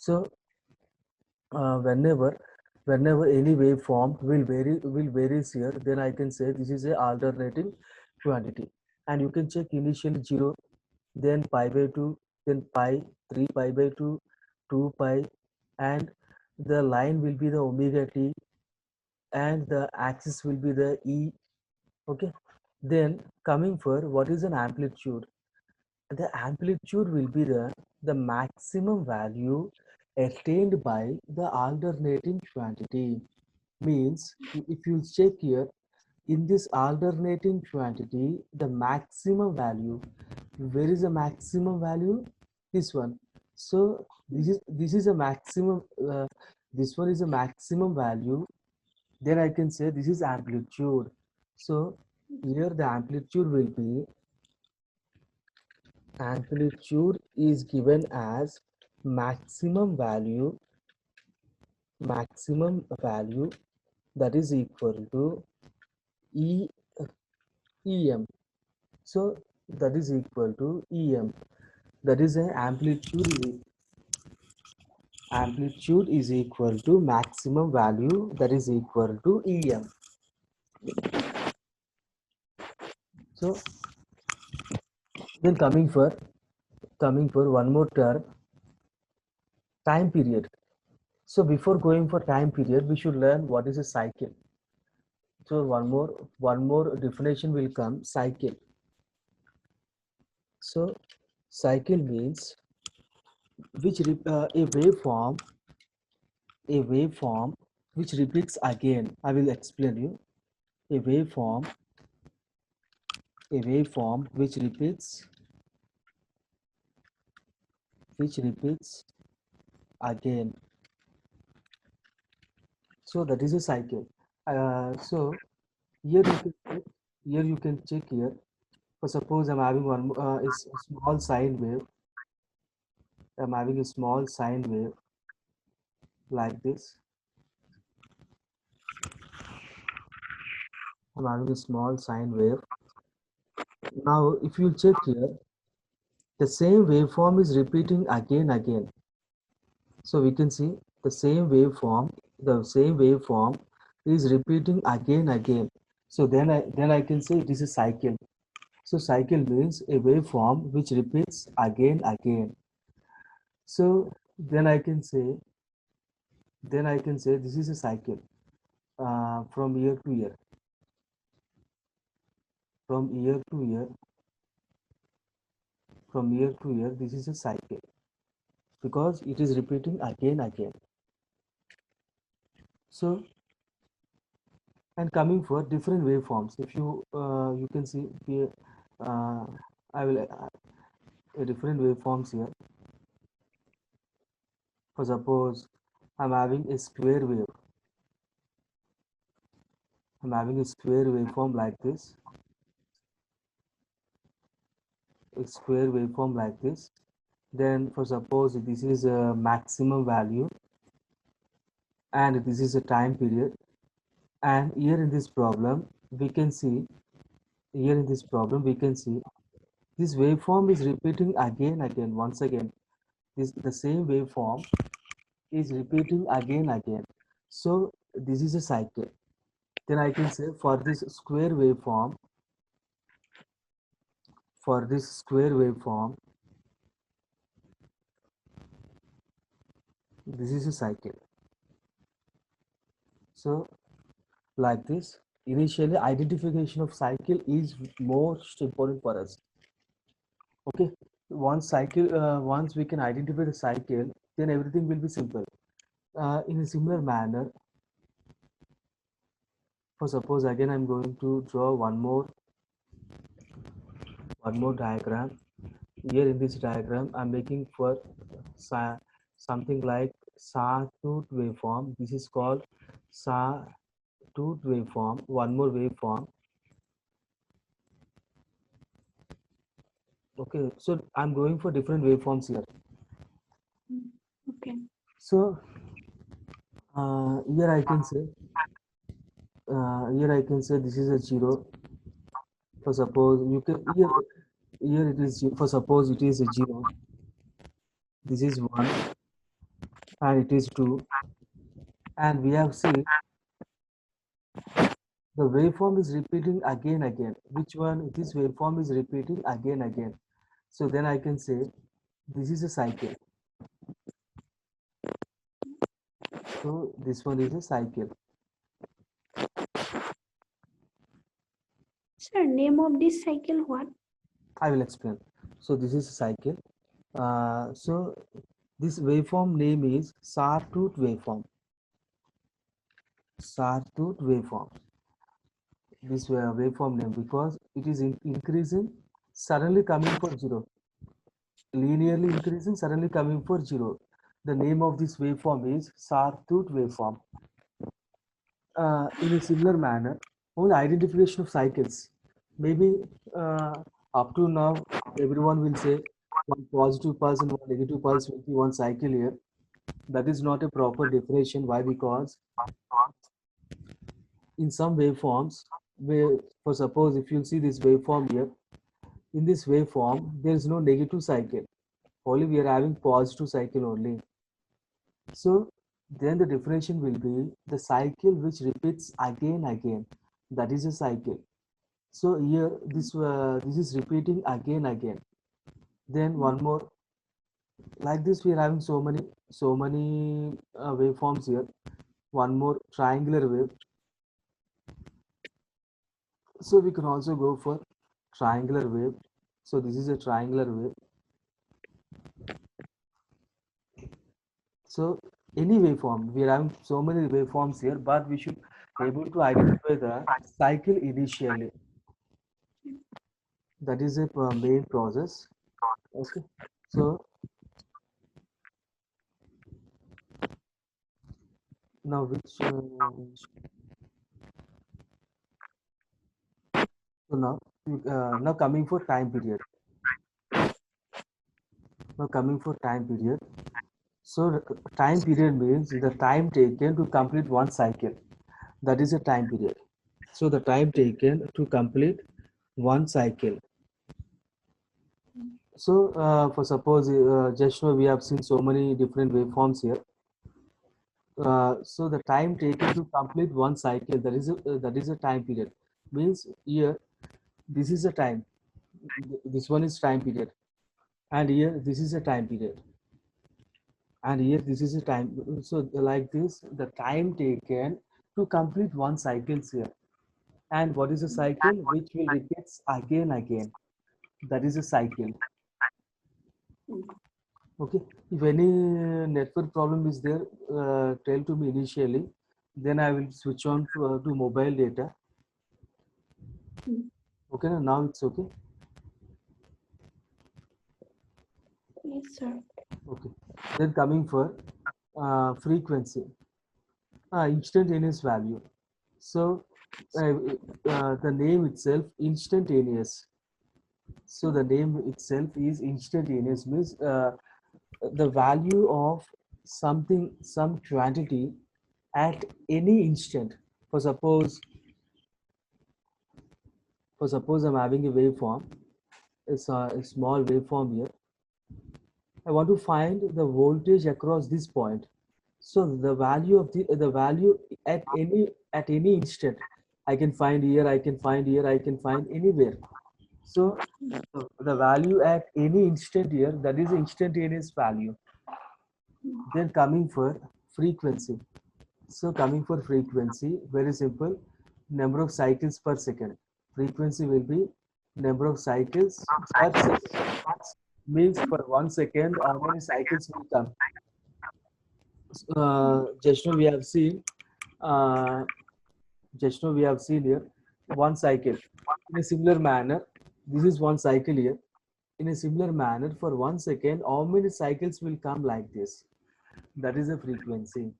So whenever any waveform will varies here, then I can say this is a alternating quantity. And you can check initially 0, then pi by 2, then pi, 3 pi by 2, 2 pi, and the line will be the omega t, and the axis will be the e. Okay, then coming for what is an amplitude. The amplitude will be the maximum value attained by the alternating quantity. Means if you check here, in this alternating quantity, the maximum value, where is the maximum value? This one. So this is a maximum, this one is a maximum value. Then I can say this is amplitude. So here the amplitude is given as maximum value that is equal to e em. So that is equal to em. That is an amplitude is equal to maximum value that is equal to em. So then coming for one more term, time period. So before going for time period, we should learn what is a cycle. So one more definition will come, cycle. So cycle means a waveform which repeats again. I will explain you. A waveform which repeats again. So that is a cycle. So here you can check here. For suppose I'm having a small sine wave. I'm having a small sine wave like this. I'm having a small sine wave. Now, if you check here, the same waveform is repeating again. So we can see the same waveform is repeating again. So then I can say it is a cycle. So cycle means a waveform which repeats again. So then I can say this is a cycle from year to year. From year to year, this is a cycle because it is repeating again. So, and coming for different waveforms, if you can see here, I will different waveforms here. For suppose I'm having a square wave. I'm having a square waveform like this. A square waveform like this. Then for suppose this is a maximum value and this is a time period. And here in this problem we can see this waveform is repeating again. Once again, the same waveform is repeating again. So this is a cycle. Then I can say for this square waveform, this is a cycle. So like this, initially identification of cycle is most important for us. Okay, once we can identify the cycle, then everything will be simple. In a similar manner, for suppose again I'm going to draw one more diagram. Here in this diagram I'm making for something like sawtooth waveform. This is called sawtooth waveform. One more waveform. Okay, so I'm going for different waveforms here. Okay. So here I can say this is a 0. For suppose you can here it is, for suppose it is a 0. This is 1. and it is 2. And we have seen the waveform is repeating again. Which one? This waveform is repeating again. So then I can say this is a cycle. So this one is a cycle. Sir, name of this cycle what? I will explain. So this is a cycle. So this waveform name is sawtooth waveform. Sawtooth waveform. This waveform name because it is increasing, suddenly coming for zero. Linearly increasing, suddenly coming for zero. The name of this waveform is sawtooth waveform. In a similar manner, only identification of cycles. Maybe up to now, everyone will say one positive pulse and one negative pulse will be one cycle here. That is not a proper definition. Why? Because in some waveforms, where, for suppose if you see this waveform here, in this waveform, there is no negative cycle. Only we are having positive cycle only. So then the definition will be the cycle which repeats again. That is a cycle. So here this is repeating again. Then one more, like this we are having so many waveforms here. One more triangular wave. So we can also go for triangular wave. So this is a triangular wave. So any waveform, we are having so many waveforms here, but we should able to identify the cycle initially. That is a main process. Okay. So now which so now coming for time period. Now coming for time period. So time period means the time taken to complete one cycle. That is a time period. So the time taken to complete one cycle. So for suppose just now we have seen so many different waveforms here. So the time taken to complete one cycle, that is a time period. Means here this is a time. This one is time period, and here this is a time period, and here this is a time. So like this, the time taken to complete one cycles here. And what is a cycle? Which will repeats again. That is a cycle. Okay. If any network problem is there, tell to me initially. Then I will switch on to mobile data. Okay. Now it's okay. Yes, sir. Okay. Then coming for frequency, instantaneous value. So the name itself instantaneous. So the name itself is instantaneous means the value of something, some quantity at any instant. For suppose, I'm having a waveform. It's a small waveform here. I want to find the voltage across this point. So the value of the value at any instant, I can find here, I can find here, I can find anywhere. So the value at any instant here, that is instantaneous value. Then coming for frequency. So coming for frequency, very simple, number of cycles per second. Frequency will be number of cycles per second. Means for 1 second, how many cycles will come? Just now we have seen, uh, here one cycle. In a similar manner, this is one cycle here. In a similar manner, for 1 second, how many cycles will come like this? That is a frequency.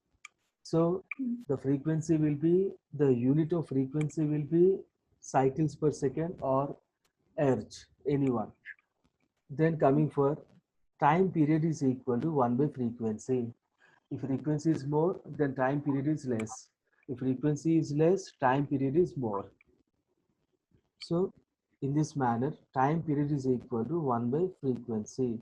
So the frequency will be, the unit of frequency will be cycles per second or hertz, anyone. Then coming for time period is equal to 1 by frequency. If frequency is more, then time period is less. If frequency is less, time period is more. So in this manner, time period is equal to 1 by frequency.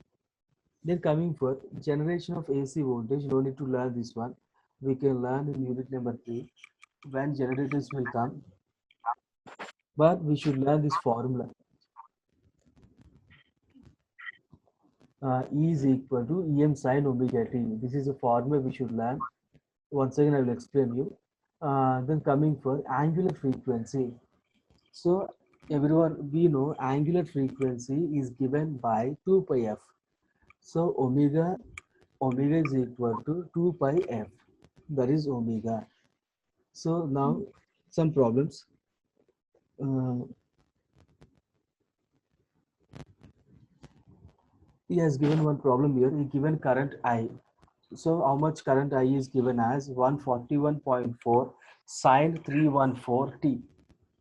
Then coming for generation of AC voltage, no need to learn this one. We can learn in unit number 3 when generators will come, but we should learn this formula. E is equal to Em sin omega t. This is a formula we should learn. Once again, I will explain you. Then coming for angular frequency. So everyone, we know angular frequency is given by 2 pi f. So omega is equal to 2 pi f. That is omega. So now some problems. Uh, he has given one problem here. He given current I. So how much current I is given as 141.4 sine 314 t.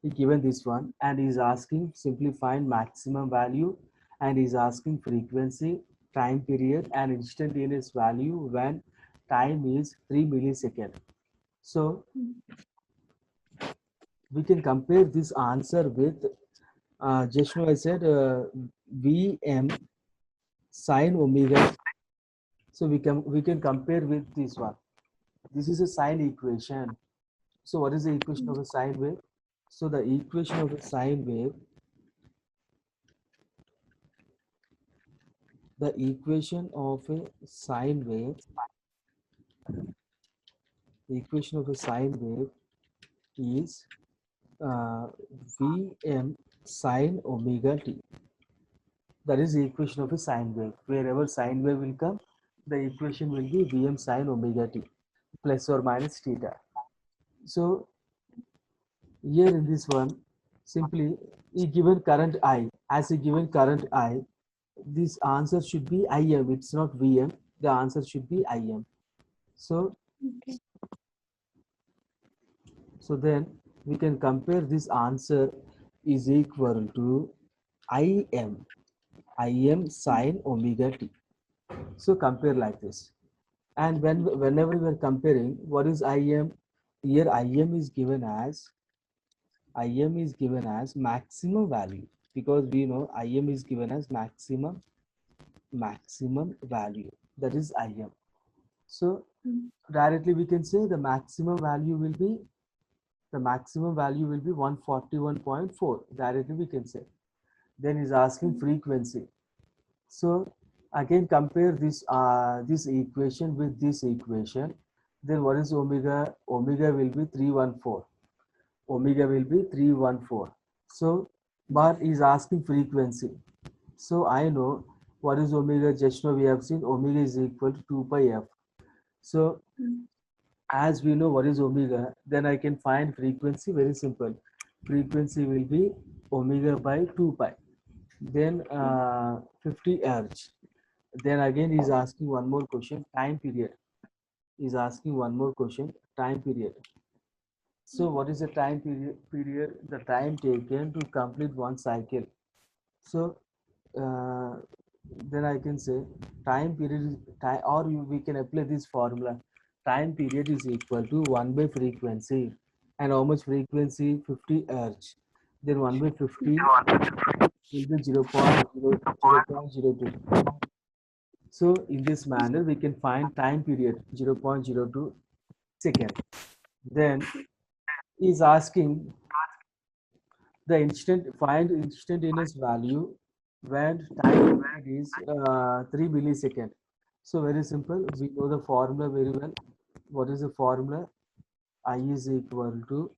He given this one and is asking simply find maximum value and is asking frequency, time period and instantaneous value when time is 3 millisecond. So we can compare this answer with just now I said Vm sine omega. So we can compare with this one. This is a sine equation. So what is the equation of a sine wave? So the equation of a sine wave, the equation of a sine wave, the equation of a sine wave is Vm sine omega t. That is the equation of a sine wave. Wherever sine wave will come, the equation will be Vm sine omega t plus or minus theta. So here in this one, simply he given current I. As he given current I, this answer should be Im. It's not Vm. The answer should be Im. So, Okay. so then we can compare this answer is equal to Im. Im sine omega t. So compare like this. And whenever we are comparing, what is Im? Here Im is given as maximum value because we know Im is given as maximum value, that is Im. So directly we can say the maximum value will be 141.4. Directly we can say. Then is asking frequency. So again compare this equation with this equation. Then what is omega? Omega will be 314. Omega will be 314. So but is asking frequency. So I know what is omega. Just now we have seen omega is equal to 2 pi f. So as we know what is omega, then I can find frequency very simple. Frequency will be omega by 2 pi. Then 50 hertz. Then again is asking one more question, time period. Is asking one more question, time period. So what is the time period? The time taken to complete one cycle. So uh, then I can say time period is time, or we can apply this formula. Time period is equal to 1 by frequency. And how much frequency? 50 hertz. Then 1 by 50 will be 0.02. So in this manner, we can find time period 0.02 second. Then is asking the find instantaneous value when time period is 3 millisecond. So very simple. We know the formula very well. What is the formula? I is equal to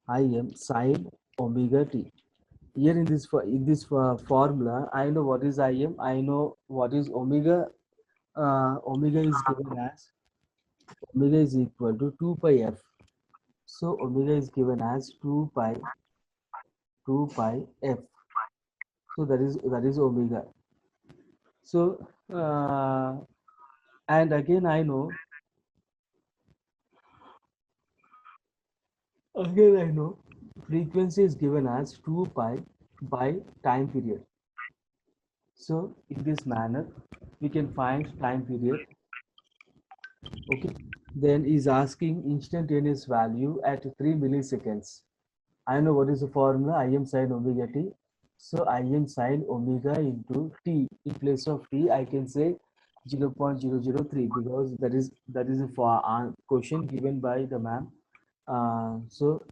Im sine omega t. Here in this formula, I know what is Im. I know what is omega. Omega is given as omega is equal to 2 pi f. So omega is given as 2 pi f. So that is omega. So and again I know frequency is given as 2 pi by time period. So in this manner we can find time period. Okay. Then is asking instantaneous value at 3 milliseconds. I know what is the formula. Im sin omega t. So Im sine omega into t. In place of t, I can say 0.003 because that is a for question given by the ma'am. So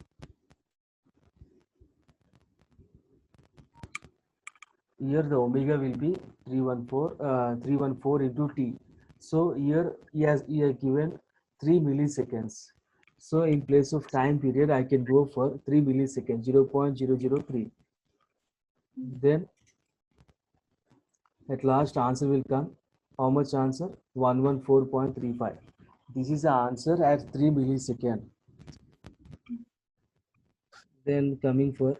here the omega will be 314 into t. So here he has given 3 milliseconds. So in place of time period, I can go for 3 milliseconds, 0.003. Then at last answer will come. How much answer? 114.35. This is the answer at 3 millisecond. Then coming for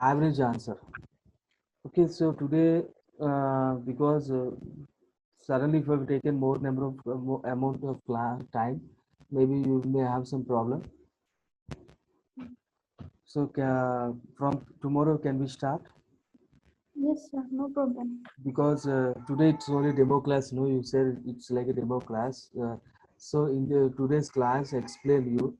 average answer. Okay, so today because suddenly if I've taken more number of more amount of time, maybe you may have some problem. So from tomorrow can we start? Yes, sir. No problem. Because today it's only demo class. No, you said it's like a demo class. So in the today's class, I explain you